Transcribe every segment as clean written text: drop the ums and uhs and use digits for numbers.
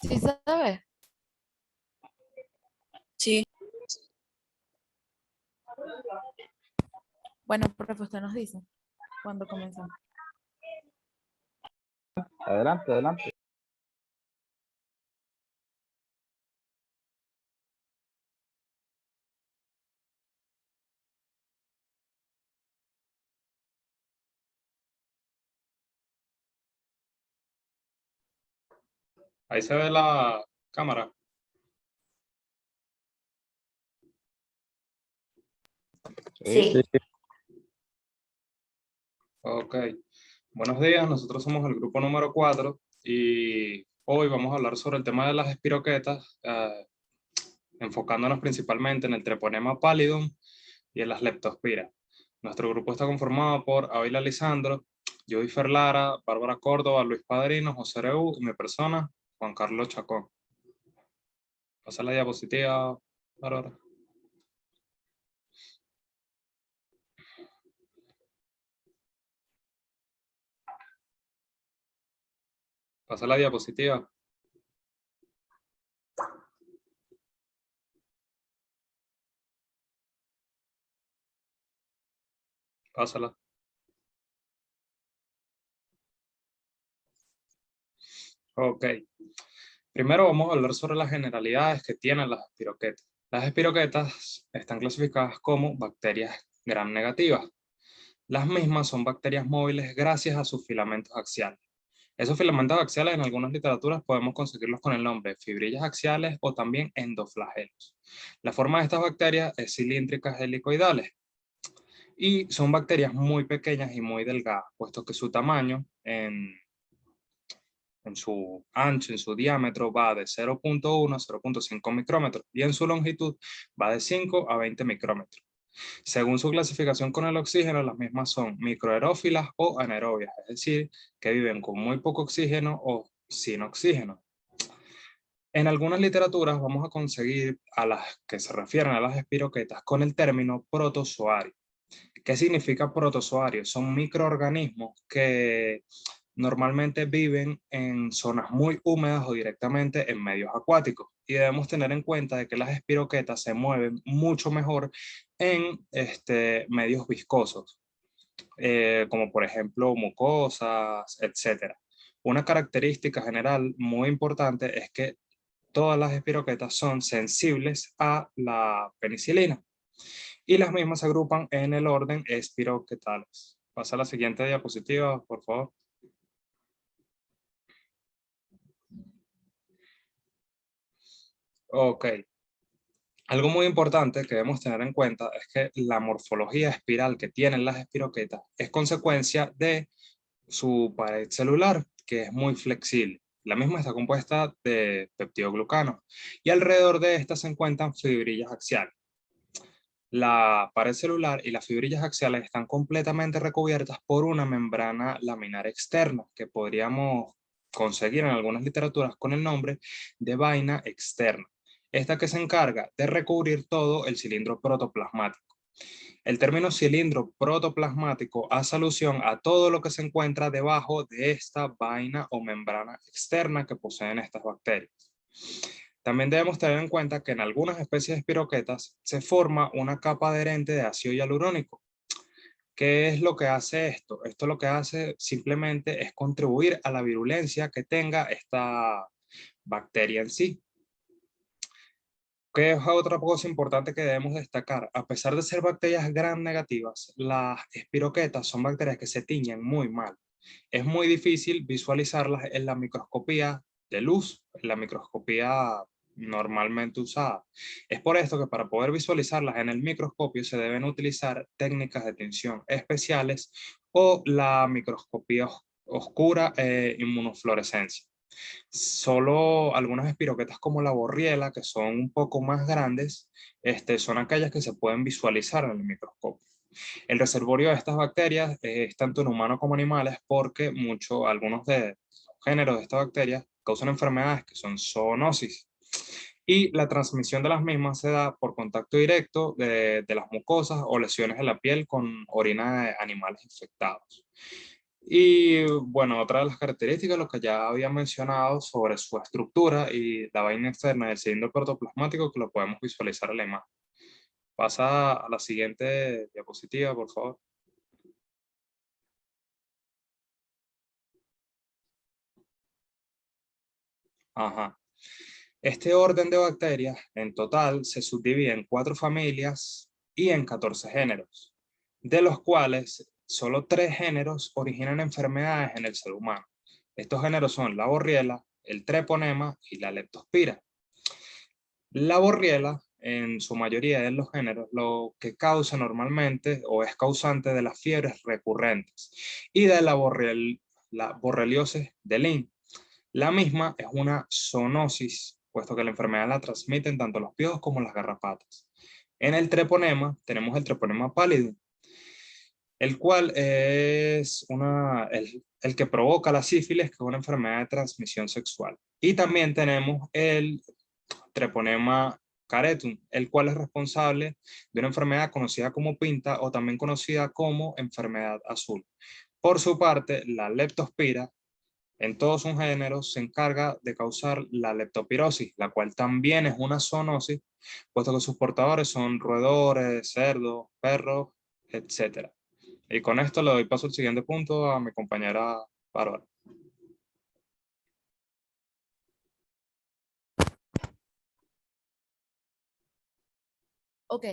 ¿Sí sabe? Sí. Bueno, profe, usted nos dice cuándo comenzamos. Adelante, adelante. Ahí se ve la cámara. Sí. Ok. Buenos días, nosotros somos el grupo número 4 y hoy vamos a hablar sobre el tema de las espiroquetas, enfocándonos principalmente en el treponema pallidum y en las leptospiras. Nuestro grupo está conformado por Ávila Lisandro, Judy Ferlara, Bárbara Córdoba, Luis Padrino, José Reú y mi persona, Juan Carlos Chacón. Pasa la diapositiva, Bárbara. Pasa la diapositiva. Pásala. Ok. Primero vamos a hablar sobre las generalidades que tienen las espiroquetas. Las espiroquetas están clasificadas como bacterias gram negativas. Las mismas son bacterias móviles gracias a sus filamentos axiales. Esos filamentos axiales en algunas literaturas podemos conseguirlos con el nombre de fibrillas axiales o también endoflagelos. La forma de estas bacterias es cilíndricas helicoidales y son bacterias muy pequeñas y muy delgadas, puesto que su tamaño en su ancho, en su diámetro, va de 0.1 a 0.5 micrómetros y en su longitud va de 5 a 20 micrómetros. Según su clasificación con el oxígeno, las mismas son microaerófilas o anaerobias, es decir, que viven con muy poco oxígeno o sin oxígeno. En algunas literaturas vamos a conseguir a las que se refieren a las espiroquetas con el término protozoario. ¿Qué significa protozoario? Son microorganismos que normalmente viven en zonas muy húmedas o directamente en medios acuáticos. Y debemos tener en cuenta de que las espiroquetas se mueven mucho mejor en medios viscosos, como por ejemplo mucosas, etc. Una característica general muy importante es que todas las espiroquetas son sensibles a la penicilina y las mismas se agrupan en el orden espiroquetales. Pasa a la siguiente diapositiva, por favor. Ok. Algo muy importante que debemos tener en cuenta es que la morfología espiral que tienen las espiroquetas es consecuencia de su pared celular, que es muy flexible. La misma está compuesta de peptidoglucanos y alrededor de esta se encuentran fibrillas axiales. La pared celular y las fibrillas axiales están completamente recubiertas por una membrana laminar externa que podríamos conseguir en algunas literaturas con el nombre de vaina externa. Esta que se encarga de recubrir todo el cilindro protoplasmático. El término cilindro protoplasmático hace alusión a todo lo que se encuentra debajo de esta vaina o membrana externa que poseen estas bacterias. También debemos tener en cuenta que en algunas especies de espiroquetas se forma una capa adherente de ácido hialurónico. ¿Qué es lo que hace esto? Esto lo que hace simplemente es contribuir a la virulencia que tenga esta bacteria en sí. ¿Qué es otra cosa importante que debemos destacar? A pesar de ser bacterias gram negativas, las espiroquetas son bacterias que se tiñen muy mal. Es muy difícil visualizarlas en la microscopía de luz, en la microscopía normalmente usada. Es por esto que para poder visualizarlas en el microscopio se deben utilizar técnicas de tinción especiales o la microscopía oscura e inmunofluorescencia. Solo algunas espiroquetas como la borriela, que son un poco más grandes, son aquellas que se pueden visualizar en el microscopio. El reservorio de estas bacterias es tanto en humanos como animales porque algunos de los géneros de estas bacterias causan enfermedades que son zoonosis. y la transmisión de las mismas se da por contacto directo de las mucosas o lesiones de la piel con orina de animales infectados. Y bueno, otra de las características, lo que ya había mencionado sobre su estructura y la vaina externa del cilindro protoplasmático, que lo podemos visualizar en la imagen. Pasa a la siguiente diapositiva, por favor. Ajá. Este orden de bacterias en total se subdivide en 4 familias y en 14 géneros, de los cuales solo 3 géneros originan enfermedades en el ser humano. Estos géneros son la borriela, el treponema y la leptospira. La borriela, en su mayoría de los géneros, lo que causa normalmente o es causante de las fiebres recurrentes y de la borreliosis de Lyme. La misma es una zoonosis, puesto que la enfermedad la transmiten tanto los piojos como las garrapatas. En el treponema tenemos el treponema pálido, el cual es el que provoca la sífilis, que es una enfermedad de transmisión sexual. Y también tenemos el treponema caretum, el cual es responsable de una enfermedad conocida como pinta o también conocida como enfermedad azul. Por su parte, la leptospira, en todos sus géneros, se encarga de causar la leptospirosis, la cual también es una zoonosis, puesto que sus portadores son roedores, cerdos, perros, etc. Y con esto le doy paso al siguiente punto a mi compañera Bárbara. Ok,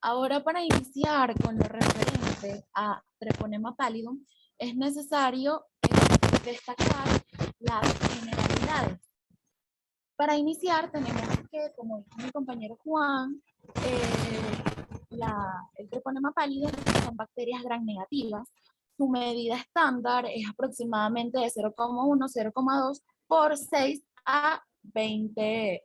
ahora para iniciar con lo referente a treponema pallidum, es necesario destacar las generalidades. Para iniciar tenemos que, como dijo mi compañero Juan, el treponema pallidum son bacterias gram negativas. Su medida estándar es aproximadamente de 0,1, 0,2 por 6 a 20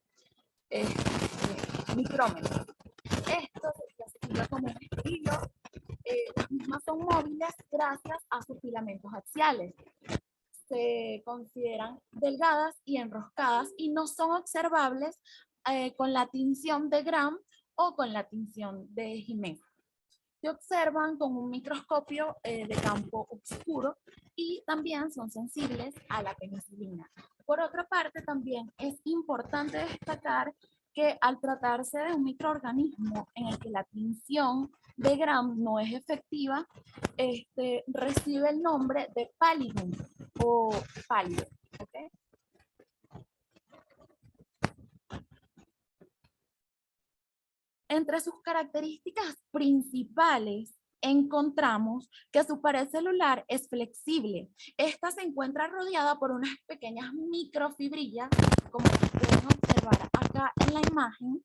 micrómetros. Esto se clasifica como un estilo. Las mismas son móviles gracias a sus filamentos axiales. Se consideran delgadas y enroscadas y no son observables con la tinción de Gram o con la tinción de Jiménez. Se observan con un microscopio de campo oscuro y también son sensibles a la penicilina. Por otra parte, también es importante destacar que al tratarse de un microorganismo en el que la tinción de Gram no es efectiva, recibe el nombre de pallidum o pálido. ¿Okay? Entre sus características principales encontramos que su pared celular es flexible. Esta se encuentra rodeada por unas pequeñas microfibrillas, como pueden observar acá en la imagen.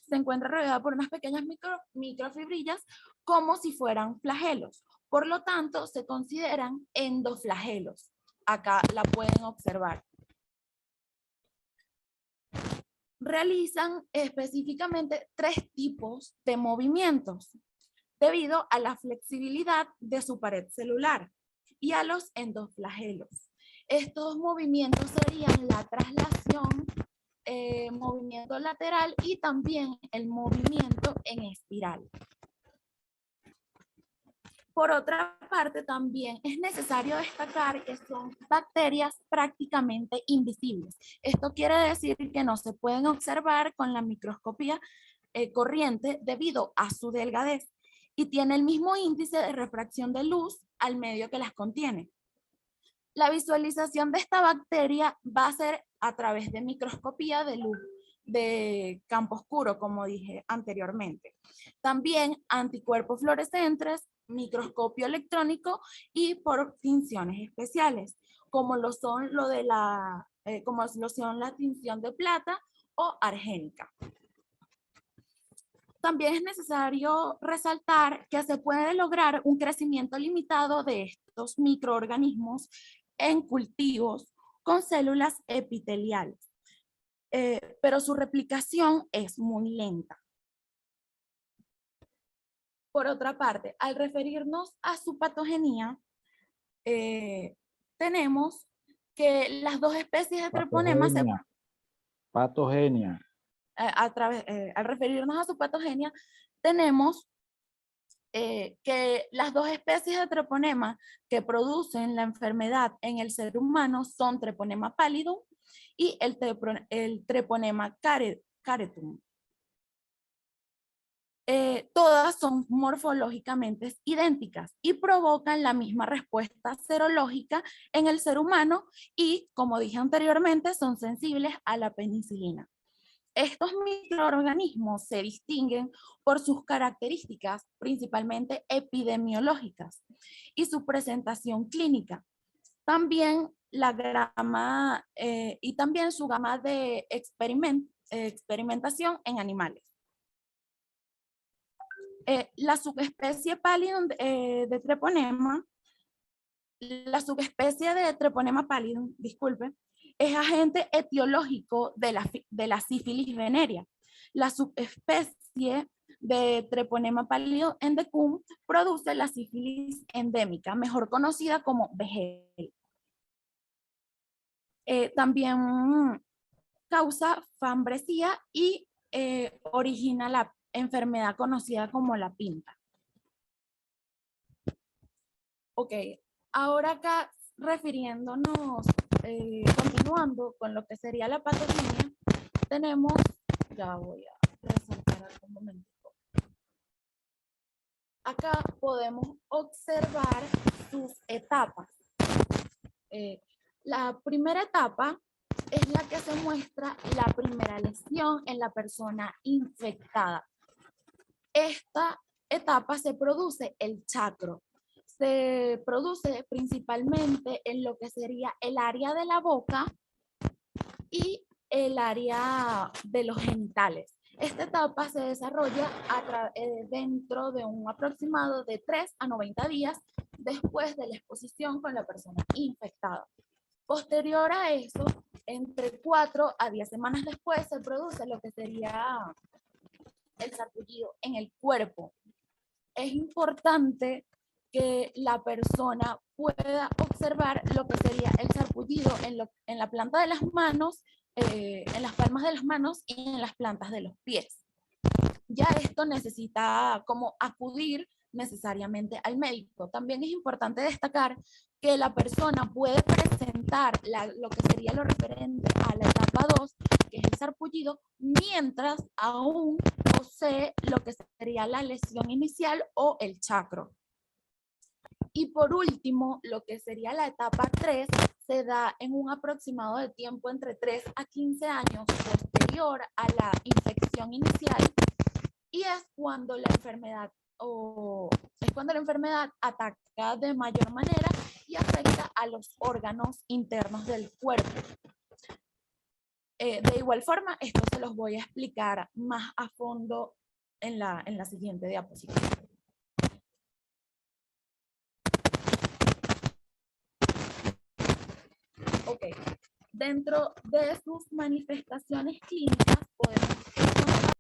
Se encuentra rodeada por unas pequeñas microfibrillas como si fueran flagelos. Por lo tanto, se consideran endoflagelos. Acá la pueden observar. Realizan específicamente 3 tipos de movimientos debido a la flexibilidad de su pared celular y a los endoflagelos. Estos movimientos serían la traslación, movimiento lateral y también el movimiento en espiral. Por otra parte, también es necesario destacar que son bacterias prácticamente invisibles. Esto quiere decir que no se pueden observar con la microscopía corriente debido a su delgadez y tiene el mismo índice de refracción de luz al medio que las contiene. La visualización de esta bacteria va a ser a través de microscopía de luz de campo oscuro, como dije anteriormente. También anticuerpos fluorescentes, microscopio electrónico y por tinciones especiales, como lo son la tinción de plata o argénica. También es necesario resaltar que se puede lograr un crecimiento limitado de estos microorganismos en cultivos con células epiteliales, pero su replicación es muy lenta. Por otra parte, al referirnos a su patogenia, tenemos que las dos especies de treponema se, Patogenia. al referirnos a su patogenia, tenemos que las dos especies de treponema que producen la enfermedad en el ser humano son treponema pallidum y el treponema caretum. Todas son morfológicamente idénticas y provocan la misma respuesta serológica en el ser humano y, como dije anteriormente, son sensibles a la penicilina. Estos microorganismos se distinguen por sus características principalmente epidemiológicas y su presentación clínica. También también su gama de experimentación en animales. La subespecie pallidum de treponema, disculpe, es agente etiológico de la sífilis venérea. La subespecie de treponema pallidum endecum produce la sífilis endémica, mejor conocida como Vegel. También causa fambresía y origina la enfermedad conocida como la pinta. Ok, ahora acá refiriéndonos, continuando con lo que sería la patogenia, tenemos, ya voy a resaltar algo un momentico. Acá podemos observar sus etapas. La primera etapa es la que se muestra la primera lesión en la persona infectada. Esta etapa se produce el chacro. Se produce principalmente en lo que sería el área de la boca y el área de los genitales. Esta etapa se desarrolla dentro de un aproximado de 3 a 90 días después de la exposición con la persona infectada. Posterior a eso, entre 4 a 10 semanas después, se produce lo que sería el sarpullido en el cuerpo. Es importante que la persona pueda observar lo que sería el sarpullido en la planta de las manos, en las palmas de las manos y en las plantas de los pies. Ya esto necesita como acudir necesariamente al médico. También es importante destacar que la persona puede presentar lo que sería lo referente a la etapa 2, que es el sarpullido, mientras aún posee lo que sería la lesión inicial o el chacro. Y por último, lo que sería la etapa 3 se da en un aproximado de tiempo entre 3 a 15 años posterior a la infección inicial y es cuando la enfermedad ataca de mayor manera y afecta a los órganos internos del cuerpo. De igual forma, esto se los voy a explicar más a fondo en la siguiente diapositiva. Ok, dentro de sus manifestaciones clínicas